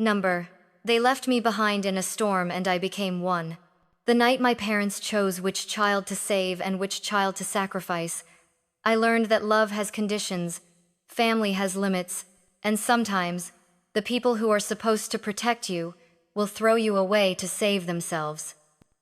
Number. They left me behind in a storm and I became one. The night my parents chose which child to save and which child to sacrifice, I learned that love has conditions, family has limits, and sometimes, the people who are supposed to protect you will throw you away to save themselves.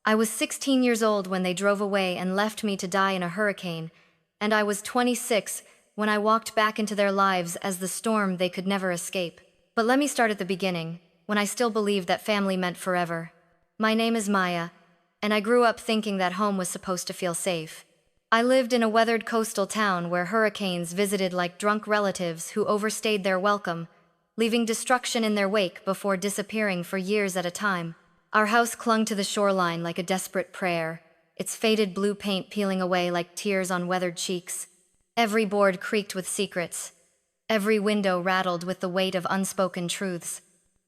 I was 16 years old when they drove away and left me to die in a hurricane, and I was 26 when I walked back into their lives as the storm they could never escape. But let me start at the beginning, when I still believed that family meant forever. My name is Maya, and I grew up thinking that home was supposed to feel safe. I lived in a weathered coastal town where hurricanes visited like drunk relatives who overstayed their welcome, leaving destruction in their wake before disappearing for years at a time. Our house clung to the shoreline like a desperate prayer, its faded blue paint peeling away like tears on weathered cheeks. Every board creaked with secrets. Every window rattled with the weight of unspoken truths.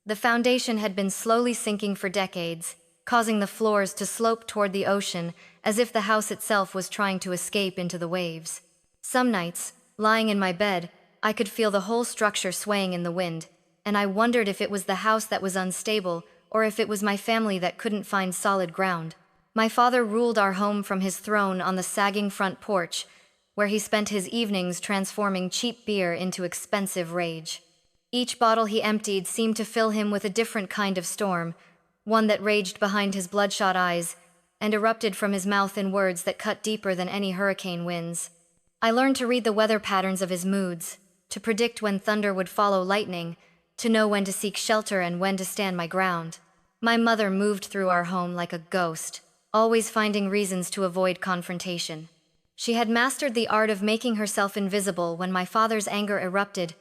The foundation had been slowly sinking for decades, causing the floors to slope toward the ocean as if the house itself was trying to escape into the waves. Some nights, lying in my bed, I could feel the whole structure swaying in the wind, and I wondered if it was the house that was unstable or if it was my family that couldn't find solid ground. My father ruled our home from his throne on the sagging front porch, where he spent his evenings transforming cheap beer into expensive rage. Each bottle he emptied seemed to fill him with a different kind of storm, one that raged behind his bloodshot eyes and erupted from his mouth in words that cut deeper than any hurricane winds. I learned to read the weather patterns of his moods, to predict when thunder would follow lightning, to know when to seek shelter and when to stand my ground. My mother moved through our home like a ghost, always finding reasons to avoid confrontation. She had mastered the art of making herself invisible when my father's anger erupted,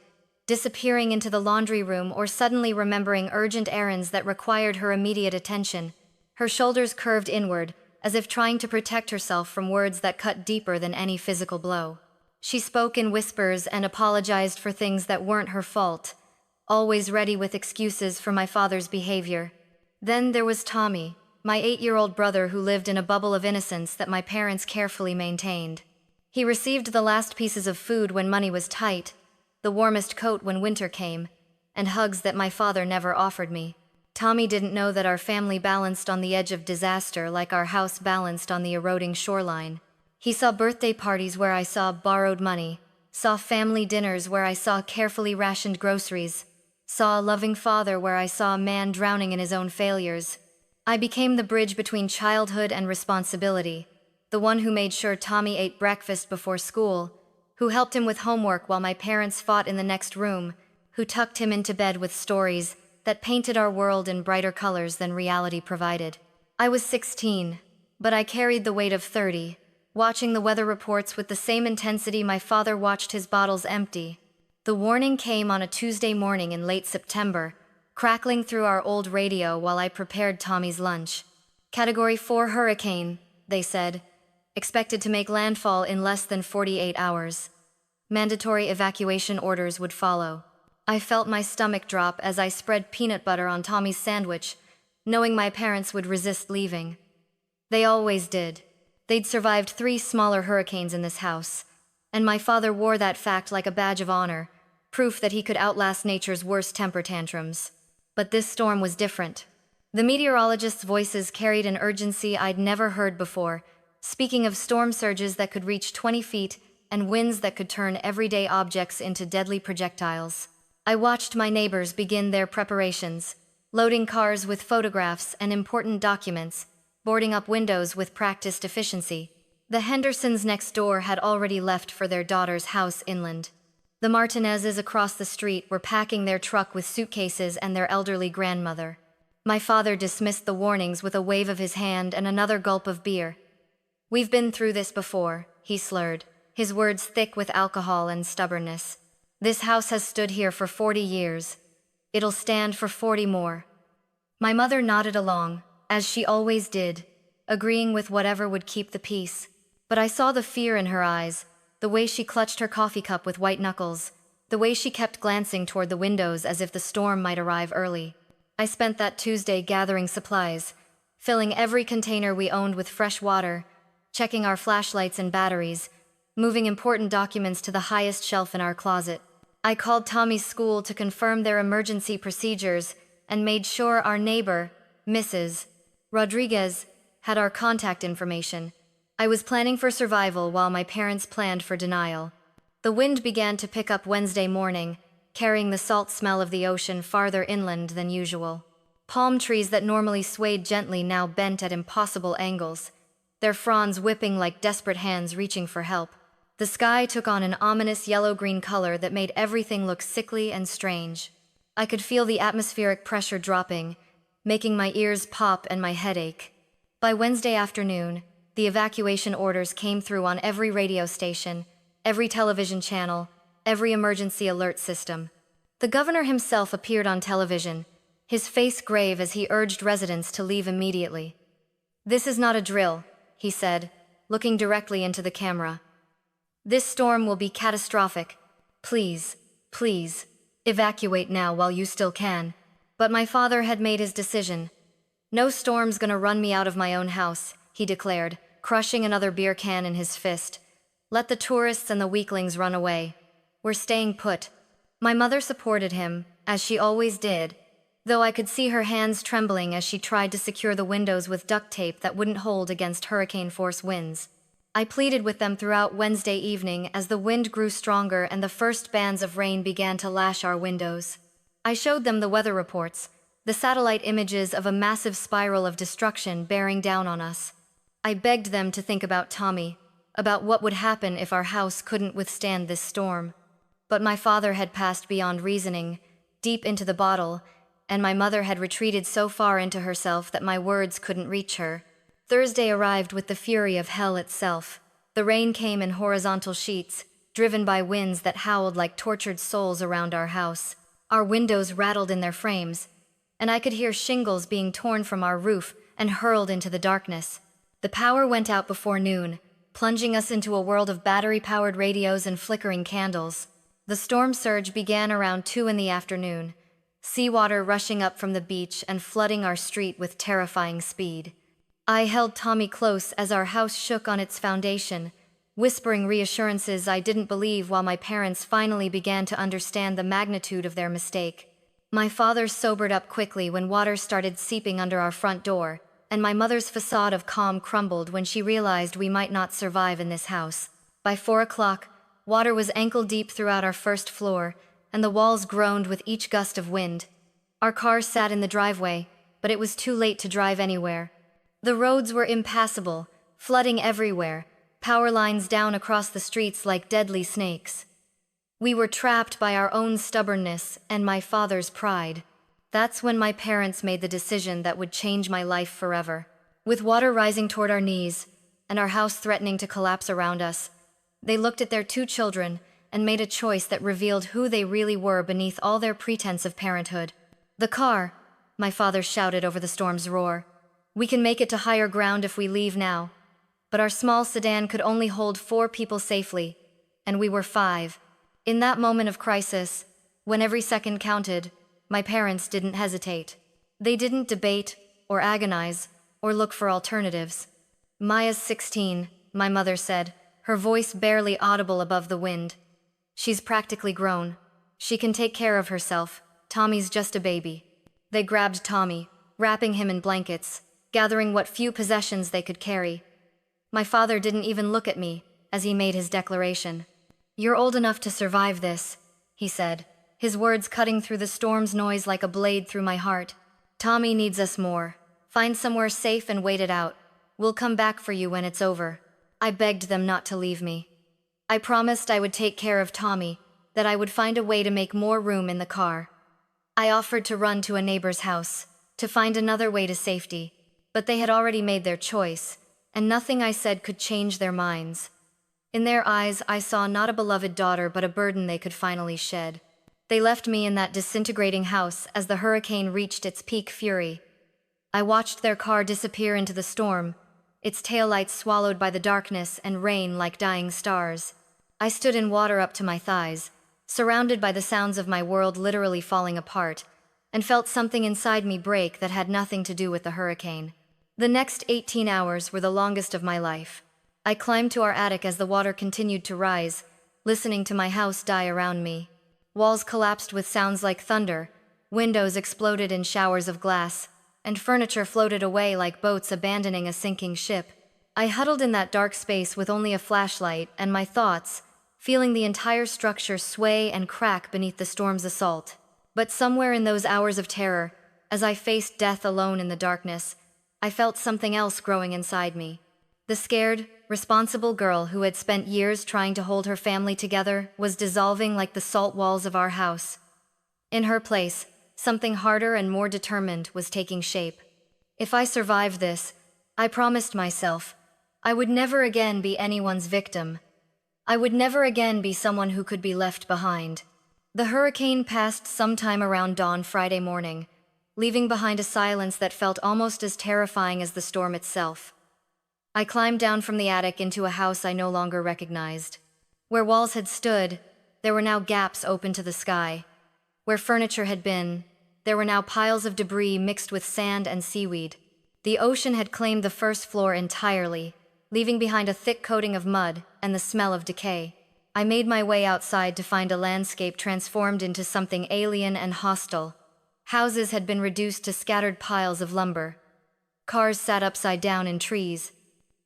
disappearing into the laundry room or suddenly remembering urgent errands that required her immediate attention. Her shoulders curved inward, as if trying to protect herself from words that cut deeper than any physical blow. She spoke in whispers and apologized for things that weren't her fault, always ready with excuses for my father's behavior. Then there was Tommy, my 8-year-old brother who lived in a bubble of innocence that my parents carefully maintained. He received the last pieces of food when money was tight, the warmest coat when winter came, and hugs that my father never offered me. Tommy didn't know that our family balanced on the edge of disaster like our house balanced on the eroding shoreline. He saw birthday parties where I saw borrowed money, saw family dinners where I saw carefully rationed groceries, saw a loving father where I saw a man drowning in his own failures. I became the bridge between childhood and responsibility, the one who made sure Tommy ate breakfast before school, who helped him with homework while my parents fought in the next room, who tucked him into bed with stories that painted our world in brighter colors than reality provided. I was 16, but I carried the weight of 30, watching the weather reports with the same intensity my father watched his bottles empty. The warning came on a Tuesday morning in late September, crackling through our old radio while I prepared Tommy's lunch. Category 4 hurricane, they said, expected to make landfall in less than 48 hours. Mandatory evacuation orders would follow. I felt my stomach drop as I spread peanut butter on Tommy's sandwich, knowing my parents would resist leaving. They always did. They'd survived 3 smaller hurricanes in this house, and my father wore that fact like a badge of honor, proof that he could outlast nature's worst temper tantrums. But this storm was different. The meteorologists' voices carried an urgency I'd never heard before, speaking of storm surges that could reach 20 feet and winds that could turn everyday objects into deadly projectiles. I watched my neighbors begin their preparations, loading cars with photographs and important documents, boarding up windows with practiced efficiency. The Hendersons next door had already left for their daughter's house inland. The Martinezes across the street were packing their truck with suitcases and their elderly grandmother. My father dismissed the warnings with a wave of his hand and another gulp of beer. "We've been through this before," he slurred, his words thick with alcohol and stubbornness. "This house has stood here for 40 years. It'll stand for 40 more." My mother nodded along, as she always did, agreeing with whatever would keep the peace. But I saw the fear in her eyes, the way she clutched her coffee cup with white knuckles, the way she kept glancing toward the windows as if the storm might arrive early. I spent that Tuesday gathering supplies, filling every container we owned with fresh water, checking our flashlights and batteries, moving important documents to the highest shelf in our closet. I called Tommy's school to confirm their emergency procedures and made sure our neighbor, Mrs. Rodriguez, had our contact information. I was planning for survival while my parents planned for denial. The wind began to pick up Wednesday morning, carrying the salt smell of the ocean farther inland than usual. Palm trees that normally swayed gently now bent at impossible angles, their fronds whipping like desperate hands reaching for help. The sky took on an ominous yellow-green color that made everything look sickly and strange. I could feel the atmospheric pressure dropping, making my ears pop and my head ache. By Wednesday afternoon, the evacuation orders came through on every radio station, every television channel, every emergency alert system. The governor himself appeared on television, his face grave as he urged residents to leave immediately. "This is not a drill," he said, looking directly into the camera. "This storm will be catastrophic. Please, please, evacuate now while you still can." But my father had made his decision. "No storm's gonna run me out of my own house," he declared, crushing another beer can in his fist. "Let the tourists and the weaklings run away. We're staying put." My mother supported him, as she always did, though I could see her hands trembling as she tried to secure the windows with duct tape that wouldn't hold against hurricane-force winds. I pleaded with them throughout Wednesday evening as the wind grew stronger and the first bands of rain began to lash our windows. I showed them the weather reports, the satellite images of a massive spiral of destruction bearing down on us. I begged them to think about Tommy, about what would happen if our house couldn't withstand this storm. But my father had passed beyond reasoning, deep into the bottle, and my mother had retreated so far into herself that my words couldn't reach her. Thursday arrived with the fury of hell itself. The rain came in horizontal sheets, driven by winds that howled like tortured souls around our house. Our windows rattled in their frames, and I could hear shingles being torn from our roof and hurled into the darkness. The power went out before noon, plunging us into a world of battery-powered radios and flickering candles. The storm surge began around 2 in the afternoon, seawater rushing up from the beach and flooding our street with terrifying speed. I held Tommy close as our house shook on its foundation, whispering reassurances I didn't believe while my parents finally began to understand the magnitude of their mistake. My father sobered up quickly when water started seeping under our front door, and my mother's facade of calm crumbled when she realized we might not survive in this house. By 4 o'clock, water was ankle-deep throughout our first floor, and the walls groaned with each gust of wind. Our car sat in the driveway, but it was too late to drive anywhere. The roads were impassable, flooding everywhere, power lines down across the streets like deadly snakes. We were trapped by our own stubbornness and my father's pride. That's when my parents made the decision that would change my life forever. With water rising toward our knees, and our house threatening to collapse around us, they looked at their 2 children and made a choice that revealed who they really were beneath all their pretense of parenthood. "The car," my father shouted over the storm's roar. "We can make it to higher ground if we leave now." But our small sedan could only hold 4 people safely, and we were 5. In that moment of crisis, when every second counted, my parents didn't hesitate. They didn't debate, or agonize, or look for alternatives. "Maya's 16, my mother said, her voice barely audible above the wind. "She's practically grown. She can take care of herself. Tommy's just a baby." They grabbed Tommy, wrapping him in blankets, gathering what few possessions they could carry. My father didn't even look at me as he made his declaration. "You're old enough to survive this," he said, his words cutting through the storm's noise like a blade through my heart. "Tommy needs us more. Find somewhere safe and wait it out. We'll come back for you when it's over." I begged them not to leave me. I promised I would take care of Tommy, that I would find a way to make more room in the car. I offered to run to a neighbor's house, to find another way to safety, but they had already made their choice, and nothing I said could change their minds. In their eyes, I saw not a beloved daughter but a burden they could finally shed. They left me in that disintegrating house as the hurricane reached its peak fury. I watched their car disappear into the storm, its taillights swallowed by the darkness and rain like dying stars. I stood in water up to my thighs, surrounded by the sounds of my world literally falling apart, and felt something inside me break that had nothing to do with the hurricane. The next 18 hours were the longest of my life. I climbed to our attic as the water continued to rise, listening to my house die around me. Walls collapsed with sounds like thunder, Windows exploded in showers of glass, and furniture floated away like boats abandoning a sinking ship. I huddled in that dark space with only a flashlight and my thoughts, feeling the entire structure sway and crack beneath the storm's assault. But somewhere in those hours of terror, as I faced death alone in the darkness, I felt something else growing inside me. The scared, responsible girl who had spent years trying to hold her family together was dissolving like the salt walls of our house. In her place, something harder and more determined was taking shape. If I survived this, I promised myself, I would never again be anyone's victim. I would never again be someone who could be left behind. The hurricane passed sometime around dawn Friday morning, leaving behind a silence that felt almost as terrifying as the storm itself. I climbed down from the attic into a house I no longer recognized. Where walls had stood, there were now gaps open to the sky. Where furniture had been, there were now piles of debris mixed with sand and seaweed. The ocean had claimed the first floor entirely, leaving behind a thick coating of mud and the smell of decay. I made my way outside to find a landscape transformed into something alien and hostile. Houses had been reduced to scattered piles of lumber. Cars sat upside down in trees.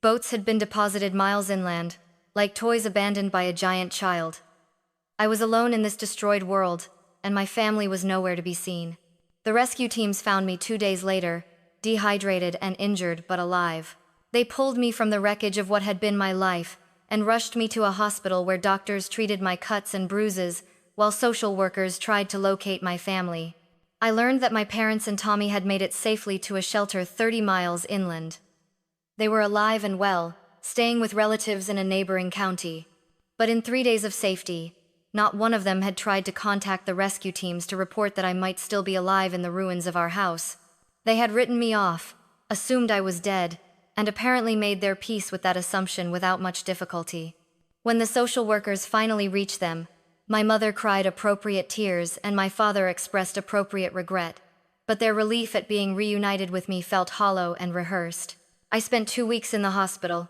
Boats had been deposited miles inland, like toys abandoned by a giant child. I was alone in this destroyed world, and my family was nowhere to be seen. The rescue teams found me 2 days later, dehydrated and injured but alive. They pulled me from the wreckage of what had been my life and rushed me to a hospital where doctors treated my cuts and bruises while social workers tried to locate my family. I learned that my parents and Tommy had made it safely to a shelter 30 miles inland. They were alive and well, staying with relatives in a neighboring county. But in 3 days of safety, not one of them had tried to contact the rescue teams to report that I might still be alive in the ruins of our house. They had written me off, assumed I was dead, and apparently made their peace with that assumption without much difficulty. When the social workers finally reached them, my mother cried appropriate tears and my father expressed appropriate regret, but their relief at being reunited with me felt hollow and rehearsed. I spent 2 weeks in the hospital,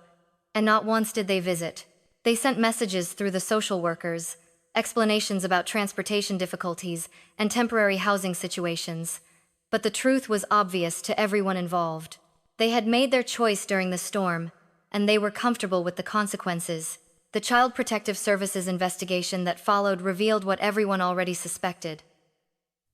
and not once did they visit. They sent messages through the social workers, explanations about transportation difficulties and temporary housing situations, but the truth was obvious to everyone involved. They had made their choice during the storm, and they were comfortable with the consequences. The Child Protective Services investigation that followed revealed what everyone already suspected.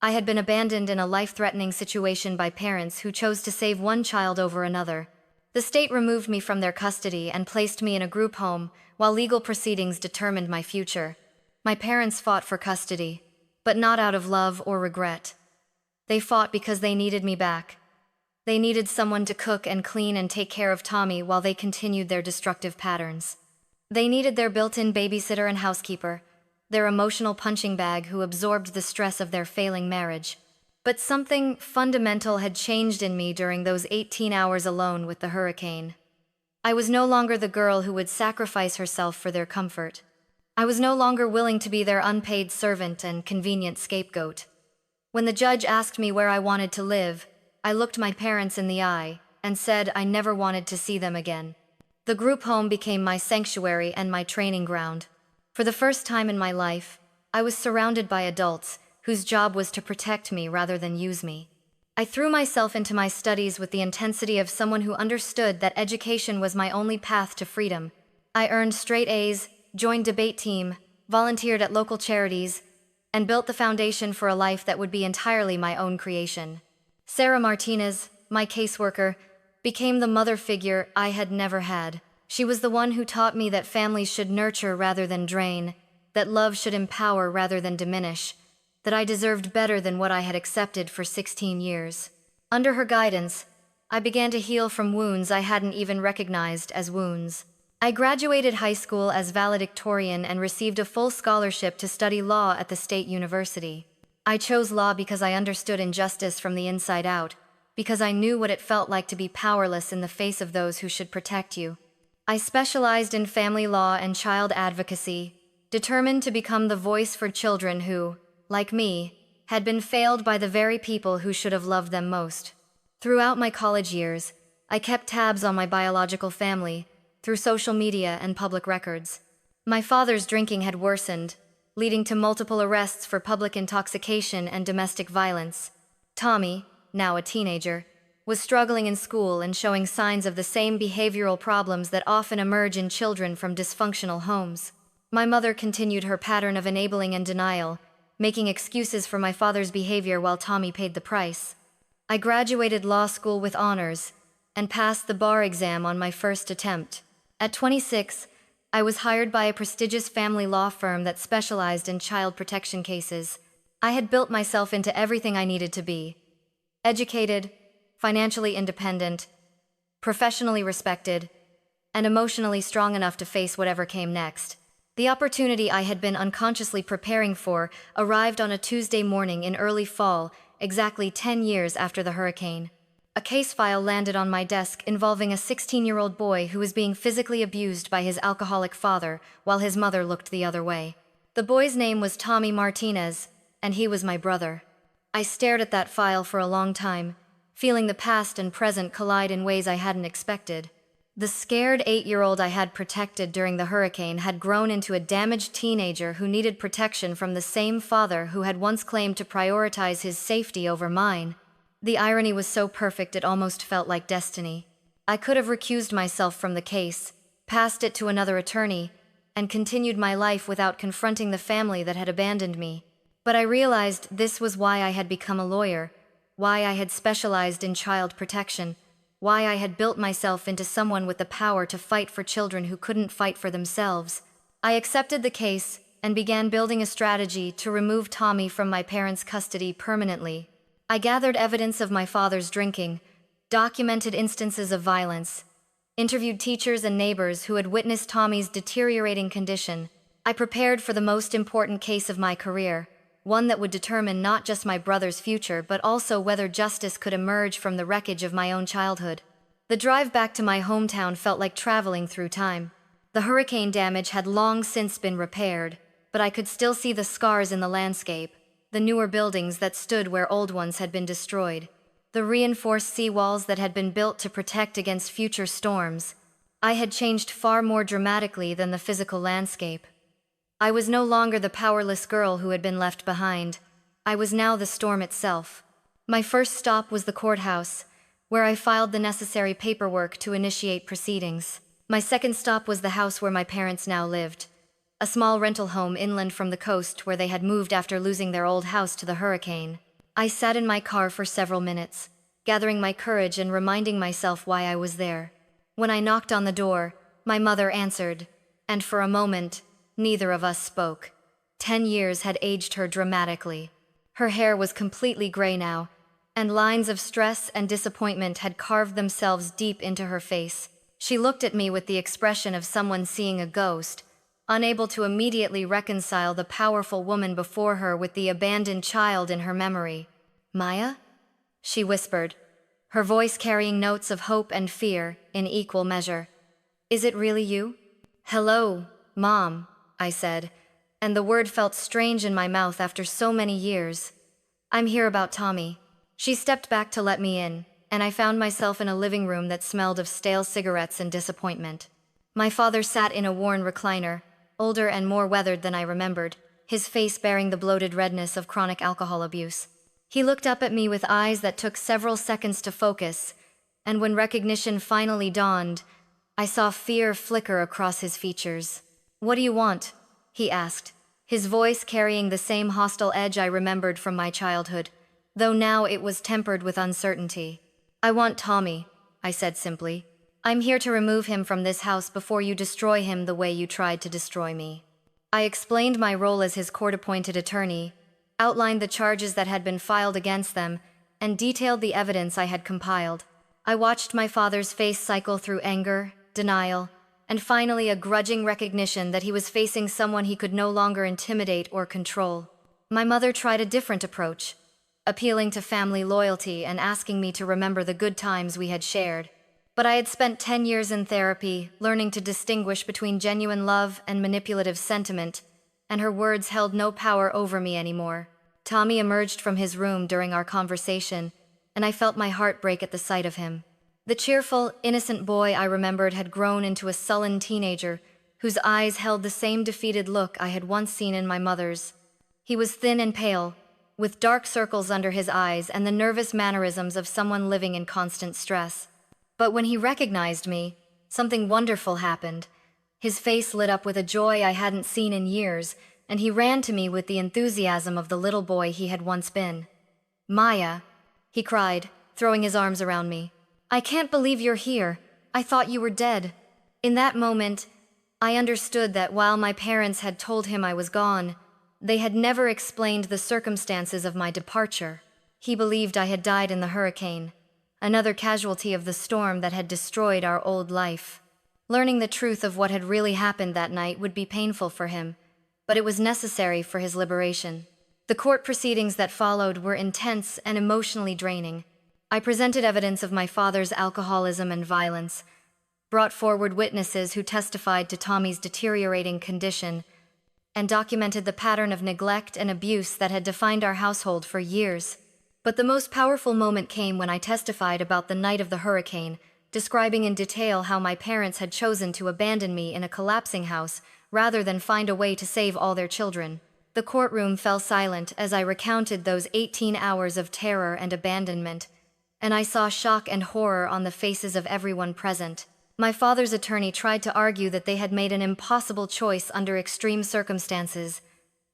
I had been abandoned in a life-threatening situation by parents who chose to save one child over another. The state removed me from their custody and placed me in a group home while legal proceedings determined my future. My parents fought for custody, but not out of love or regret. They fought because they needed me back. They needed someone to cook and clean and take care of Tommy while they continued their destructive patterns. They needed their built-in babysitter and housekeeper, their emotional punching bag who absorbed the stress of their failing marriage. But something fundamental had changed in me during those 18 hours alone with the hurricane. I was no longer the girl who would sacrifice herself for their comfort. I was no longer willing to be their unpaid servant and convenient scapegoat. When the judge asked me where I wanted to live, I looked my parents in the eye and said I never wanted to see them again. The group home became my sanctuary and my training ground. For the first time in my life, I was surrounded by adults whose job was to protect me rather than use me. I threw myself into my studies with the intensity of someone who understood that education was my only path to freedom. I earned straight A's, joined debate team, volunteered at local charities, and built the foundation for a life that would be entirely my own creation. Sarah Martinez, my caseworker, became the mother figure I had never had. She was the one who taught me that families should nurture rather than drain, that love should empower rather than diminish, that I deserved better than what I had accepted for 16 years. Under her guidance, I began to heal from wounds I hadn't even recognized as wounds. I graduated high school as valedictorian and received a full scholarship to study law at the State University. I chose law because I understood injustice from the inside out, because I knew what it felt like to be powerless in the face of those who should protect you. I specialized in family law and child advocacy, determined to become the voice for children who, like me, had been failed by the very people who should have loved them most. Throughout my college years, I kept tabs on my biological family through social media and public records. My father's drinking had worsened, leading to multiple arrests for public intoxication and domestic violence. Tommy, now a teenager, was struggling in school and showing signs of the same behavioral problems that often emerge in children from dysfunctional homes. My mother continued her pattern of enabling and denial, making excuses for my father's behavior while Tommy paid the price. I graduated law school with honors and passed the bar exam on my first attempt. At 26, I was hired by a prestigious family law firm that specialized in child protection cases. I had built myself into everything I needed to be: educated, financially independent, professionally respected, and emotionally strong enough to face whatever came next. The opportunity I had been unconsciously preparing for arrived on a Tuesday morning in early fall, exactly 10 years after the hurricane. A case file landed on my desk involving a 16-year-old boy who was being physically abused by his alcoholic father while his mother looked the other way. The boy's name was Tommy Martinez, and he was my brother. I stared at that file for a long time, feeling the past and present collide in ways I hadn't expected. The scared 8-year-old I had protected during the hurricane had grown into a damaged teenager who needed protection from the same father who had once claimed to prioritize his safety over mine. The irony was so perfect it almost felt like destiny. I could have recused myself from the case, passed it to another attorney, and continued my life without confronting the family that had abandoned me. But I realized this was why I had become a lawyer, why I had specialized in child protection, why I had built myself into someone with the power to fight for children who couldn't fight for themselves. I accepted the case and began building a strategy to remove Tommy from my parents' custody permanently. I gathered evidence of my father's drinking, documented instances of violence, interviewed teachers and neighbors who had witnessed Tommy's deteriorating condition. I prepared for the most important case of my career, one that would determine not just my brother's future but also whether justice could emerge from the wreckage of my own childhood. The drive back to my hometown felt like traveling through time. The hurricane damage had long since been repaired, but I could still see the scars in the landscape, the newer buildings that stood where old ones had been destroyed, the reinforced seawalls that had been built to protect against future storms. I had changed far more dramatically than the physical landscape. I was no longer the powerless girl who had been left behind. I was now the storm itself. My first stop was the courthouse, where I filed the necessary paperwork to initiate proceedings. My second stop was the house where my parents now lived, a small rental home inland from the coast where they had moved after losing their old house to the hurricane. I sat in my car for several minutes, gathering my courage and reminding myself why I was there. When I knocked on the door, my mother answered, and for a moment, neither of us spoke. 10 years had aged her dramatically. Her hair was completely gray now, and lines of stress and disappointment had carved themselves deep into her face. She looked at me with the expression of someone seeing a ghost, unable to immediately reconcile the powerful woman before her with the abandoned child in her memory. "Maya?" she whispered, her voice carrying notes of hope and fear in equal measure. "Is it really you?" "Hello, Mom," I said, and the word felt strange in my mouth after so many years. "I'm here about Tommy." She stepped back to let me in, and I found myself in a living room that smelled of stale cigarettes and disappointment. My father sat in a worn recliner, older and more weathered than I remembered, his face bearing the bloated redness of chronic alcohol abuse. He looked up at me with eyes that took several seconds to focus, and when recognition finally dawned, I saw fear flicker across his features. "What do you want?" he asked, his voice carrying the same hostile edge I remembered from my childhood, though now it was tempered with uncertainty. "I want Tommy," I said simply. "I'm here to remove him from this house before you destroy him the way you tried to destroy me." I explained my role as his court-appointed attorney, outlined the charges that had been filed against them, and detailed the evidence I had compiled. I watched my father's face cycle through anger, denial, and finally a grudging recognition that he was facing someone he could no longer intimidate or control. My mother tried a different approach, appealing to family loyalty and asking me to remember the good times we had shared. But I had spent 10 years in therapy, learning to distinguish between genuine love and manipulative sentiment, and her words held no power over me anymore. Tommy emerged from his room during our conversation, and I felt my heart break at the sight of him. The cheerful, innocent boy I remembered had grown into a sullen teenager whose eyes held the same defeated look I had once seen in my mother's. He was thin and pale, with dark circles under his eyes and the nervous mannerisms of someone living in constant stress. But when he recognized me, something wonderful happened. His face lit up with a joy I hadn't seen in years, and he ran to me with the enthusiasm of the little boy he had once been. "Maya," he cried, throwing his arms around me. "I can't believe you're here. I thought you were dead." In that moment, I understood that while my parents had told him I was gone, they had never explained the circumstances of my departure. He believed I had died in the hurricane, another casualty of the storm that had destroyed our old life. Learning the truth of what had really happened that night would be painful for him, but it was necessary for his liberation. The court proceedings that followed were intense and emotionally draining. I presented evidence of my father's alcoholism and violence, brought forward witnesses who testified to Tommy's deteriorating condition, and documented the pattern of neglect and abuse that had defined our household for years. But the most powerful moment came when I testified about the night of the hurricane, describing in detail how my parents had chosen to abandon me in a collapsing house rather than find a way to save all their children. The courtroom fell silent as I recounted those 18 hours of terror and abandonment, and I saw shock and horror on the faces of everyone present. My father's attorney tried to argue that they had made an impossible choice under extreme circumstances,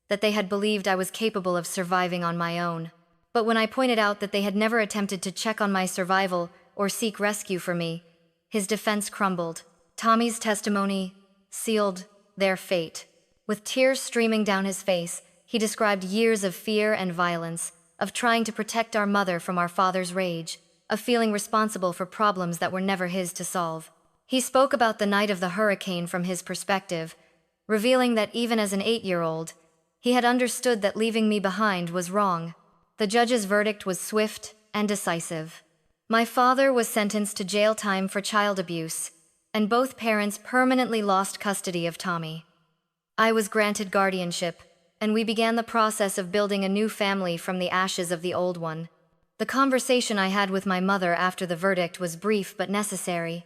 that they had believed I was capable of surviving on my own. But when I pointed out that they had never attempted to check on my survival or seek rescue for me, his defense crumbled. Tommy's testimony sealed their fate. With tears streaming down his face, he described years of fear and violence, of trying to protect our mother from our father's rage, of feeling responsible for problems that were never his to solve. He spoke about the night of the hurricane from his perspective, revealing that even as an 8-year-old, he had understood that leaving me behind was wrong. The judge's verdict was swift and decisive. My father was sentenced to jail time for child abuse, and both parents permanently lost custody of Tommy. I was granted guardianship, and we began the process of building a new family from the ashes of the old one. The conversation I had with my mother after the verdict was brief but necessary.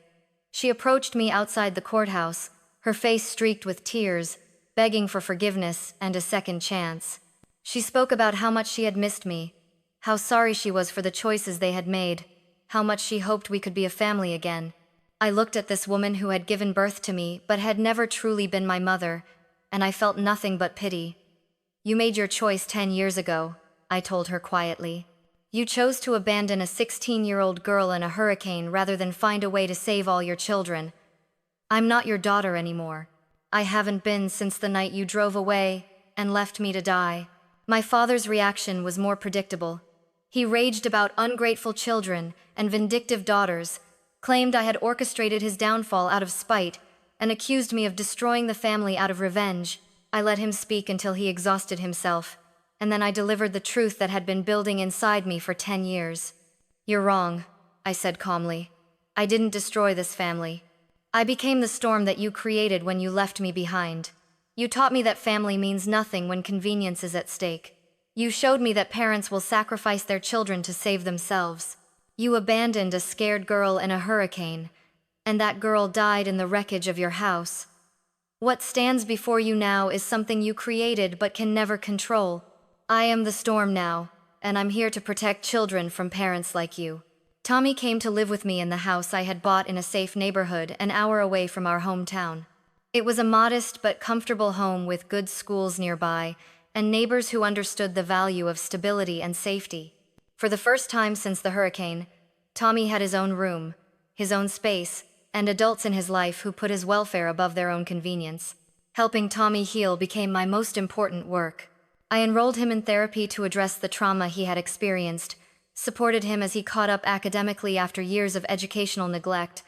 She approached me outside the courthouse, her face streaked with tears, begging for forgiveness and a second chance. She spoke about how much she had missed me, how sorry she was for the choices they had made, how much she hoped we could be a family again. I looked at this woman who had given birth to me but had never truly been my mother, and I felt nothing but pity. "You made your choice 10 years ago," I told her quietly. "You chose to abandon a 16-year-old girl in a hurricane rather than find a way to save all your children. I'm not your daughter anymore. I haven't been since the night you drove away and left me to die." My father's reaction was more predictable. He raged about ungrateful children and vindictive daughters, claimed I had orchestrated his downfall out of spite, and accused me of destroying the family out of revenge. I let him speak until he exhausted himself, and then I delivered the truth that had been building inside me for 10 years. "You're wrong," I said calmly. "I didn't destroy this family. I became the storm that you created when you left me behind. You taught me that family means nothing when convenience is at stake. You showed me that parents will sacrifice their children to save themselves. You abandoned a scared girl in a hurricane, and that girl died in the wreckage of your house. What stands before you now is something you created but can never control. I am the storm now, and I'm here to protect children from parents like you." Tommy came to live with me in the house I had bought in a safe neighborhood an hour away from our hometown. It was a modest but comfortable home with good schools nearby and neighbors who understood the value of stability and safety. For the first time since the hurricane, Tommy had his own room, his own space, and adults in his life who put his welfare above their own convenience. Helping Tommy heal became my most important work. I enrolled him in therapy to address the trauma he had experienced, supported him as he caught up academically after years of educational neglect,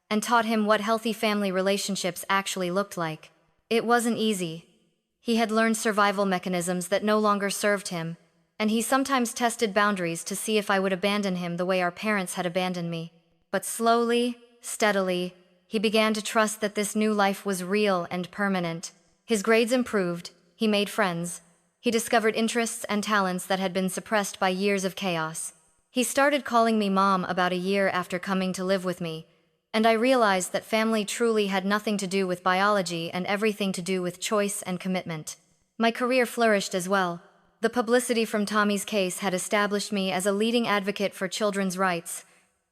and taught him what healthy family relationships actually looked like. It wasn't easy. He had learned survival mechanisms that no longer served him, and he sometimes tested boundaries to see if I would abandon him the way our parents had abandoned me. But slowly, steadily, he began to trust that this new life was real and permanent. His grades improved, he made friends, he discovered interests and talents that had been suppressed by years of chaos. He started calling me Mom about a year after coming to live with me, and I realized that family truly had nothing to do with biology and everything to do with choice and commitment. My career flourished as well. The publicity from Tommy's case had established me as a leading advocate for children's rights,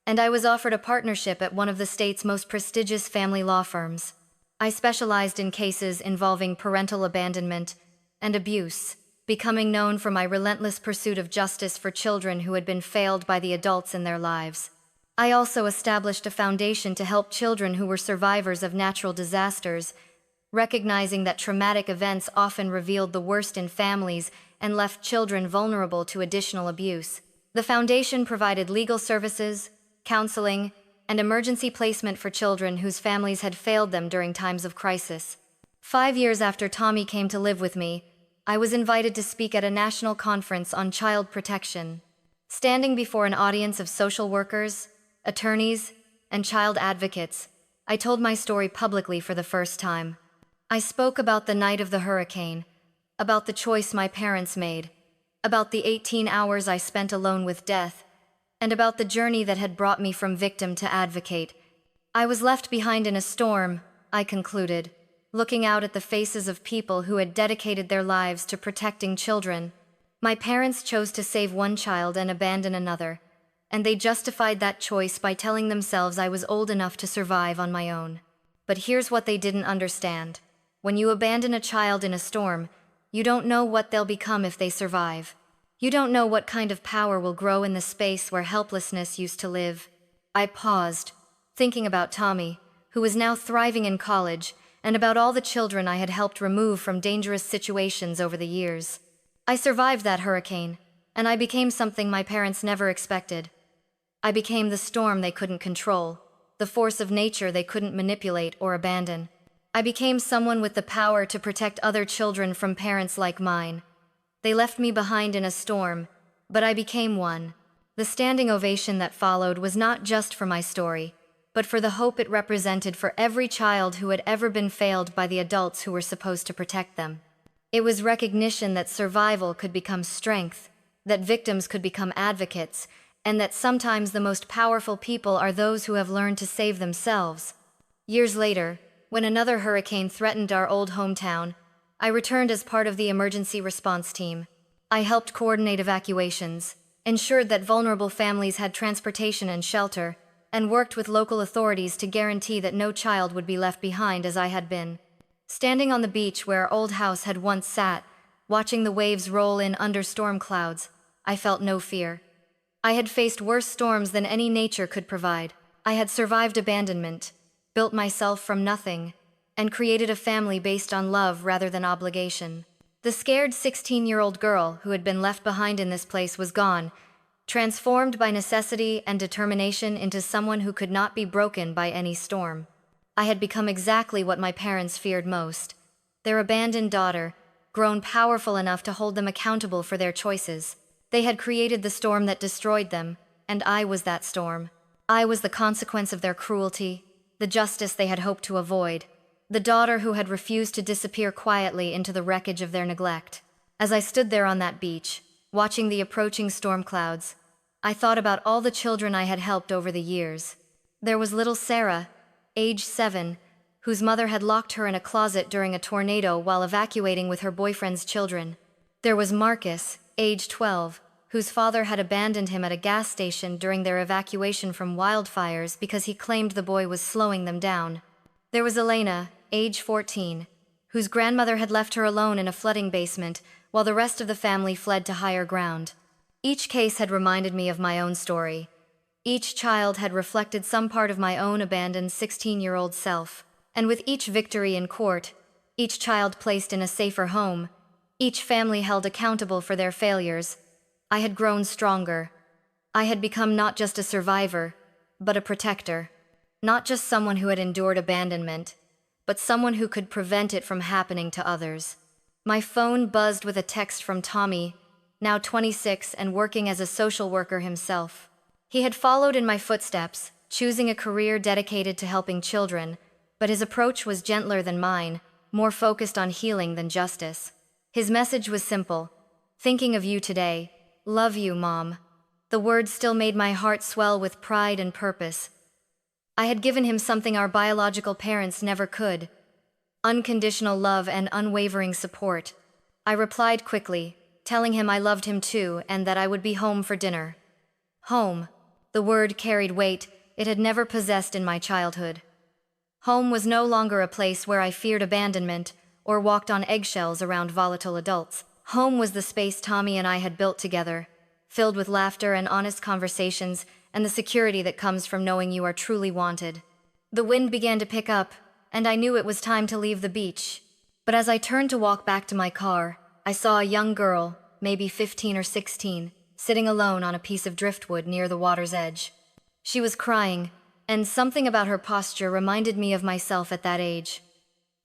and I was offered a partnership at one of the state's most prestigious family law firms. I specialized in cases involving parental abandonment and abuse, becoming known for my relentless pursuit of justice for children who had been failed by the adults in their lives. I also established a foundation to help children who were survivors of natural disasters, recognizing that traumatic events often revealed the worst in families and left children vulnerable to additional abuse. The foundation provided legal services, counseling, and emergency placement for children whose families had failed them during times of crisis. 5 years after Tommy came to live with me, I was invited to speak at a national conference on child protection. Standing before an audience of social workers, attorneys, and child advocates, I told my story publicly for the first time. I spoke about the night of the hurricane, about the choice my parents made, about the 18 hours I spent alone with death, and about the journey that had brought me from victim to advocate. I was left behind in a storm, I concluded, looking out at the faces of people who had dedicated their lives to protecting children. My parents chose to save one child and abandon another, and they justified that choice by telling themselves I was old enough to survive on my own. But here's what they didn't understand. When you abandon a child in a storm, you don't know what they'll become if they survive. You don't know what kind of power will grow in the space where helplessness used to live. I paused, thinking about Tommy, who was now thriving in college, and about all the children I had helped remove from dangerous situations over the years. I survived that hurricane, and I became something my parents never expected. I became the storm they couldn't control, the force of nature they couldn't manipulate or abandon. I became someone with the power to protect other children from parents like mine. They left me behind in a storm, but I became one. The standing ovation that followed was not just for my story, but for the hope it represented for every child who had ever been failed by the adults who were supposed to protect them. It was recognition that survival could become strength, that victims could become advocates, and that sometimes the most powerful people are those who have learned to save themselves. Years later, when another hurricane threatened our old hometown, I returned as part of the emergency response team. I helped coordinate evacuations, ensured that vulnerable families had transportation and shelter, and worked with local authorities to guarantee that no child would be left behind as I had been. Standing on the beach where our old house had once sat, watching the waves roll in under storm clouds, I felt no fear. I had faced worse storms than any nature could provide. I had survived abandonment, built myself from nothing, and created a family based on love rather than obligation. The scared 16-year-old girl who had been left behind in this place was gone, transformed by necessity and determination into someone who could not be broken by any storm. I had become exactly what my parents feared most, their abandoned daughter, grown powerful enough to hold them accountable for their choices. They had created the storm that destroyed them, and I was that storm. I was the consequence of their cruelty, the justice they had hoped to avoid, the daughter who had refused to disappear quietly into the wreckage of their neglect. As I stood there on that beach, watching the approaching storm clouds, I thought about all the children I had helped over the years. There was little Sarah, age 7, whose mother had locked her in a closet during a tornado while evacuating with her boyfriend's children. There was Marcus, age 12, whose father had abandoned him at a gas station during their evacuation from wildfires because he claimed the boy was slowing them down. There was Elena, age 14, whose grandmother had left her alone in a flooding basement while the rest of the family fled to higher ground. Each case had reminded me of my own story. Each child had reflected some part of my own abandoned 16-year-old self. And with each victory in court, each child placed in a safer home, each family held accountable for their failures, I had grown stronger. I had become not just a survivor, but a protector. Not just someone who had endured abandonment, but someone who could prevent it from happening to others. My phone buzzed with a text from Tommy, now 26 and working as a social worker himself. He had followed in my footsteps, choosing a career dedicated to helping children, but his approach was gentler than mine, more focused on healing than justice. His message was simple: thinking of you today. Love you, Mom. The words still made my heart swell with pride and purpose. I had given him something our biological parents never could: unconditional love and unwavering support. I replied quickly, telling him I loved him too and that I would be home for dinner. Home. The word carried weight it had never possessed in my childhood. Home was no longer a place where I feared abandonment or walked on eggshells around volatile adults. Home was the space Tommy and I had built together, filled with laughter and honest conversations and the security that comes from knowing you are truly wanted. The wind began to pick up, and I knew it was time to leave the beach. But as I turned to walk back to my car, I saw a young girl, maybe 15 or 16, sitting alone on a piece of driftwood near the water's edge. She was crying, and something about her posture reminded me of myself at that age.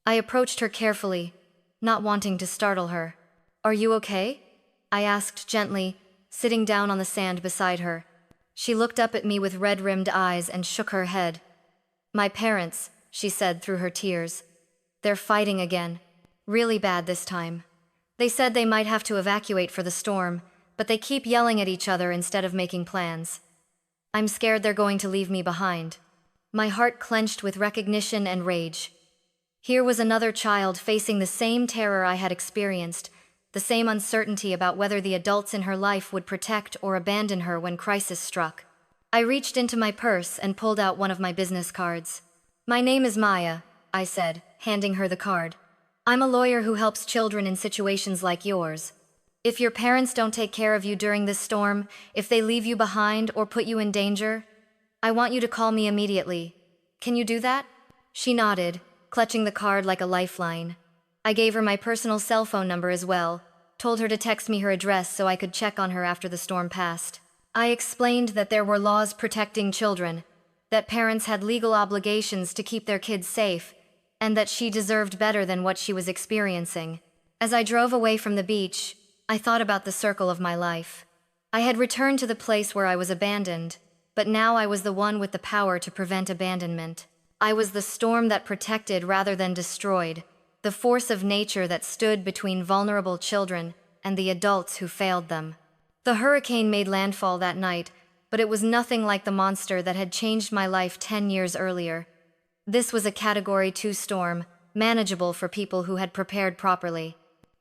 I approached her carefully, not wanting to startle her. "Are you okay?" I asked gently, sitting down on the sand beside her. She looked up at me with red-rimmed eyes and shook her head. "My parents," she said through her tears. "They're fighting again. Really bad this time. They said they might have to evacuate for the storm, but they keep yelling at each other instead of making plans. I'm scared they're going to leave me behind." My heart clenched with recognition and rage. Here was another child facing the same terror I had experienced, the same uncertainty about whether the adults in her life would protect or abandon her when crisis struck. I reached into my purse and pulled out one of my business cards. "My name is Maya," I said, handing her the card. "I'm a lawyer who helps children in situations like yours. If your parents don't take care of you during this storm, if they leave you behind or put you in danger, I want you to call me immediately. Can you do that?" She nodded, clutching the card like a lifeline. I gave her my personal cell phone number as well, told her to text me her address so I could check on her after the storm passed. I explained that there were laws protecting children, that parents had legal obligations to keep their kids safe, and that she deserved better than what she was experiencing. As I drove away from the beach, I thought about the circle of my life. I had returned to the place where I was abandoned, but now I was the one with the power to prevent abandonment. I was the storm that protected rather than destroyed, the force of nature that stood between vulnerable children and the adults who failed them. The hurricane made landfall that night, but it was nothing like the monster that had changed my life 10 years earlier. This was a Category 2 storm, manageable for people who had prepared properly.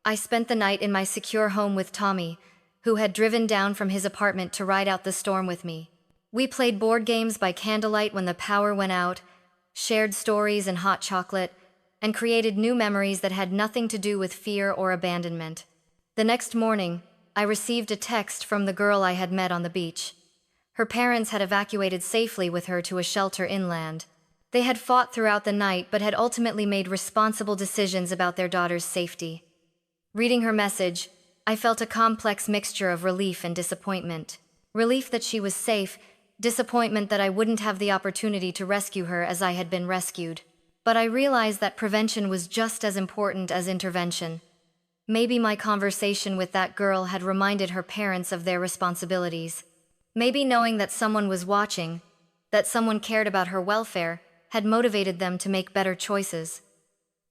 I spent the night in my secure home with Tommy, who had driven down from his apartment to ride out the storm with me. We played board games by candlelight when the power went out, shared stories and hot chocolate, and created new memories that had nothing to do with fear or abandonment. The next morning, I received a text from the girl I had met on the beach. Her parents had evacuated safely with her to a shelter inland. They had fought throughout the night but had ultimately made responsible decisions about their daughter's safety. Reading her message, I felt a complex mixture of relief and disappointment. Relief that she was safe, disappointment that I wouldn't have the opportunity to rescue her as I had been rescued. But I realized that prevention was just as important as intervention. Maybe my conversation with that girl had reminded her parents of their responsibilities. Maybe knowing that someone was watching, that someone cared about her welfare, had motivated them to make better choices.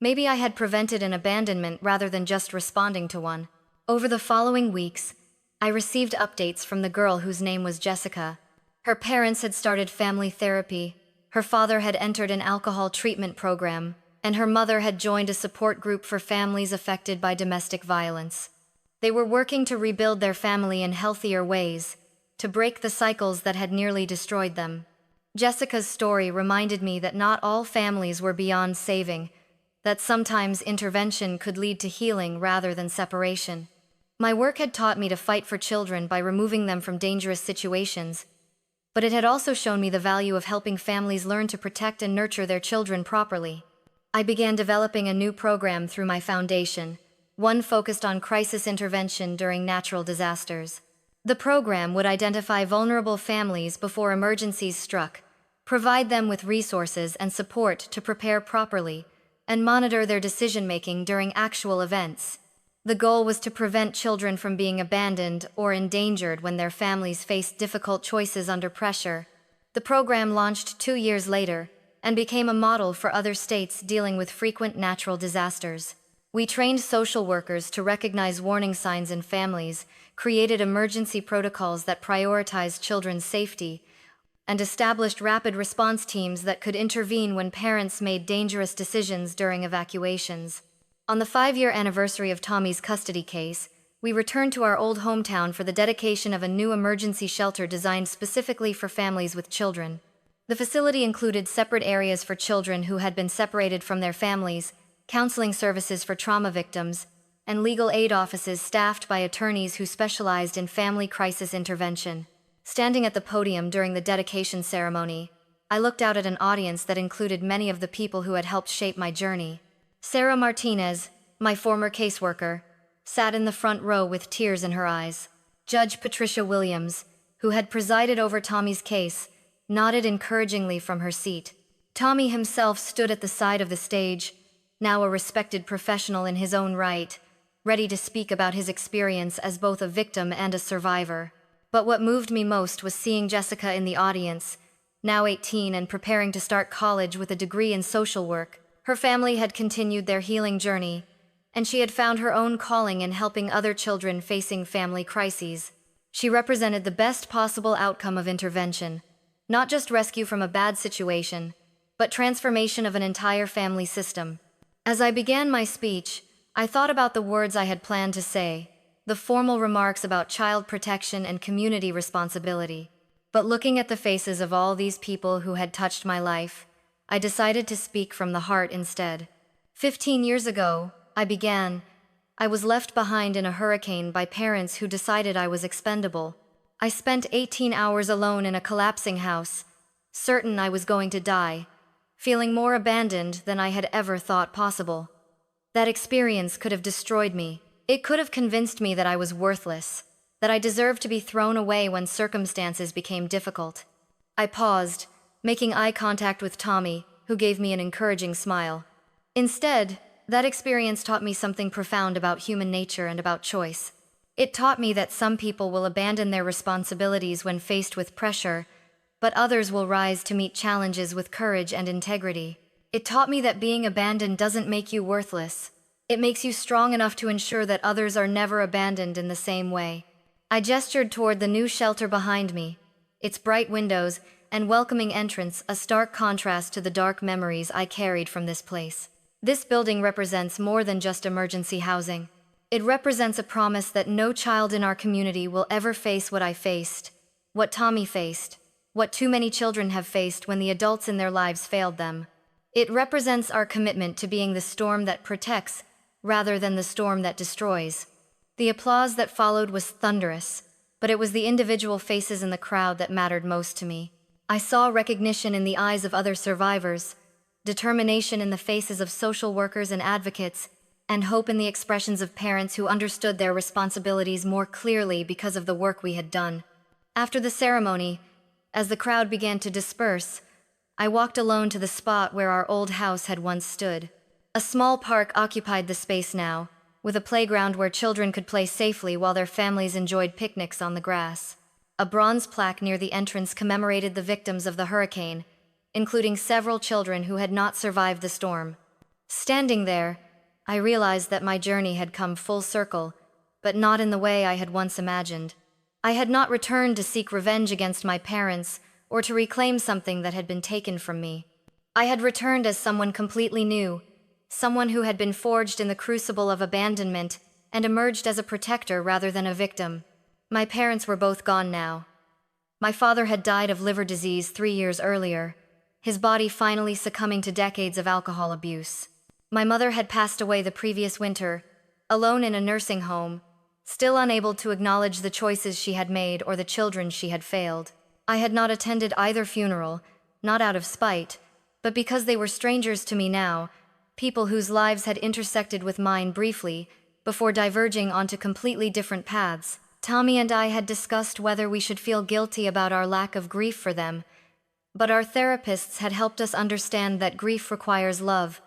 Maybe I had prevented an abandonment rather than just responding to one. Over the following weeks, I received updates from the girl whose name was Jessica. Her parents had started family therapy, her father had entered an alcohol treatment program, and her mother had joined a support group for families affected by domestic violence. They were working to rebuild their family in healthier ways, to break the cycles that had nearly destroyed them. Jessica's story reminded me that not all families were beyond saving, that sometimes intervention could lead to healing rather than separation. My work had taught me to fight for children by removing them from dangerous situations, but it had also shown me the value of helping families learn to protect and nurture their children properly. I began developing a new program through my foundation, one focused on crisis intervention during natural disasters. The program would identify vulnerable families before emergencies struck, provide them with resources and support to prepare properly, and monitor their decision-making during actual events. The goal was to prevent children from being abandoned or endangered when their families faced difficult choices under pressure. The program launched 2 years later and became a model for other states dealing with frequent natural disasters. We trained social workers to recognize warning signs in families, created emergency protocols that prioritized children's safety, and established rapid response teams that could intervene when parents made dangerous decisions during evacuations. On the 5-year anniversary of Tommy's custody case, we returned to our old hometown for the dedication of a new emergency shelter designed specifically for families with children. The facility included separate areas for children who had been separated from their families, counseling services for trauma victims, and legal aid offices staffed by attorneys who specialized in family crisis intervention. Standing at the podium during the dedication ceremony, I looked out at an audience that included many of the people who had helped shape my journey. Sarah Martinez, my former caseworker, sat in the front row with tears in her eyes. Judge Patricia Williams, who had presided over Tommy's case, nodded encouragingly from her seat. Tommy himself stood at the side of the stage, now a respected professional in his own right, ready to speak about his experience as both a victim and a survivor. But what moved me most was seeing Jessica in the audience, now 18 and preparing to start college with a degree in social work. Her family had continued their healing journey, and she had found her own calling in helping other children facing family crises. She represented the best possible outcome of intervention, not just rescue from a bad situation, but transformation of an entire family system. As I began my speech, I thought about the words I had planned to say, the formal remarks about child protection and community responsibility. But looking at the faces of all these people who had touched my life, I decided to speak from the heart instead. 15 years ago, I was left behind in a hurricane by parents who decided I was expendable. I spent 18 hours alone in a collapsing house, certain I was going to die, feeling more abandoned than I had ever thought possible. That experience could have destroyed me. It could have convinced me that I was worthless, that I deserved to be thrown away when circumstances became difficult. I paused, making eye contact with Tommy, who gave me an encouraging smile. Instead, that experience taught me something profound about human nature and about choice. It taught me that some people will abandon their responsibilities when faced with pressure, but others will rise to meet challenges with courage and integrity. It taught me that being abandoned doesn't make you worthless. It makes you strong enough to ensure that others are never abandoned in the same way. I gestured toward the new shelter behind me, its bright windows and welcoming entrance a stark contrast to the dark memories I carried from this place. This building represents more than just emergency housing. It represents a promise that no child in our community will ever face what I faced, what Tommy faced, what too many children have faced when the adults in their lives failed them. It represents our commitment to being the storm that protects, rather than the storm that destroys. The applause that followed was thunderous, but it was the individual faces in the crowd that mattered most to me. I saw recognition in the eyes of other survivors, determination in the faces of social workers and advocates, and hope in the expressions of parents who understood their responsibilities more clearly because of the work we had done. After the ceremony, as the crowd began to disperse, I walked alone to the spot where our old house had once stood. A small park occupied the space now, with a playground where children could play safely while their families enjoyed picnics on the grass. A bronze plaque near the entrance commemorated the victims of the hurricane, including several children who had not survived the storm. Standing there, I realized that my journey had come full circle, but not in the way I had once imagined. I had not returned to seek revenge against my parents or to reclaim something that had been taken from me. I had returned as someone completely new, someone who had been forged in the crucible of abandonment and emerged as a protector rather than a victim. My parents were both gone now. My father had died of liver disease 3 years earlier, his body finally succumbing to decades of alcohol abuse. My mother had passed away the previous winter, alone in a nursing home, still unable to acknowledge the choices she had made or the children she had failed. I had not attended either funeral, not out of spite, but because they were strangers to me now, people whose lives had intersected with mine briefly, before diverging onto completely different paths. Tommy and I had discussed whether we should feel guilty about our lack of grief for them, but our therapists had helped us understand that grief requires love,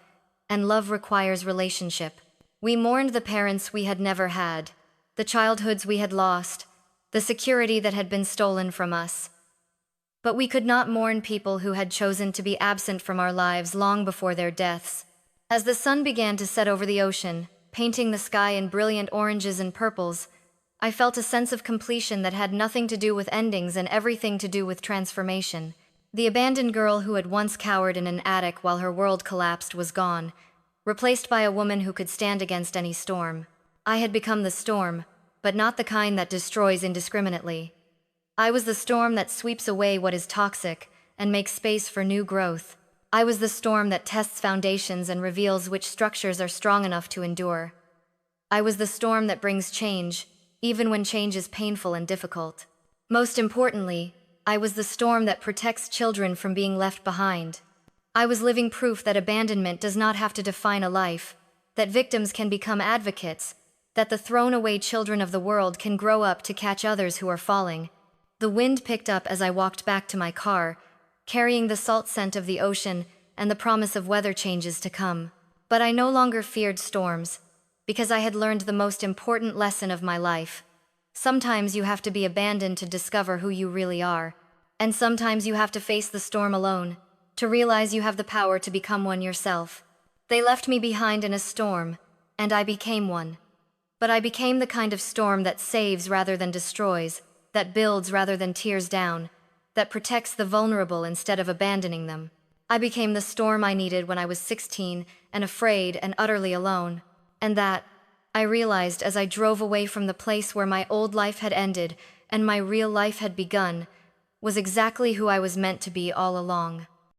and love requires relationship. We mourned the parents we had never had, the childhoods we had lost, the security that had been stolen from us. But we could not mourn people who had chosen to be absent from our lives long before their deaths. As the sun began to set over the ocean, painting the sky in brilliant oranges and purples, I felt a sense of completion that had nothing to do with endings and everything to do with transformation. The abandoned girl who had once cowered in an attic while her world collapsed was gone, replaced by a woman who could stand against any storm. I had become the storm, but not the kind that destroys indiscriminately. I was the storm that sweeps away what is toxic and makes space for new growth. I was the storm that tests foundations and reveals which structures are strong enough to endure. I was the storm that brings change, even when change is painful and difficult. Most importantly, I was the storm that protects children from being left behind. I was living proof that abandonment does not have to define a life, that victims can become advocates, that the thrown-away children of the world can grow up to catch others who are falling. The wind picked up as I walked back to my car, carrying the salt scent of the ocean and the promise of weather changes to come. But I no longer feared storms, because I had learned the most important lesson of my life. Sometimes you have to be abandoned to discover who you really are, and sometimes you have to face the storm alone, to realize you have the power to become one yourself. They left me behind in a storm, and I became one. But I became the kind of storm that saves rather than destroys, that builds rather than tears down, that protects the vulnerable instead of abandoning them. I became the storm I needed when I was 16 and afraid and utterly alone. And that, I realized as I drove away from the place where my old life had ended and my real life had begun, was exactly who I was meant to be all along.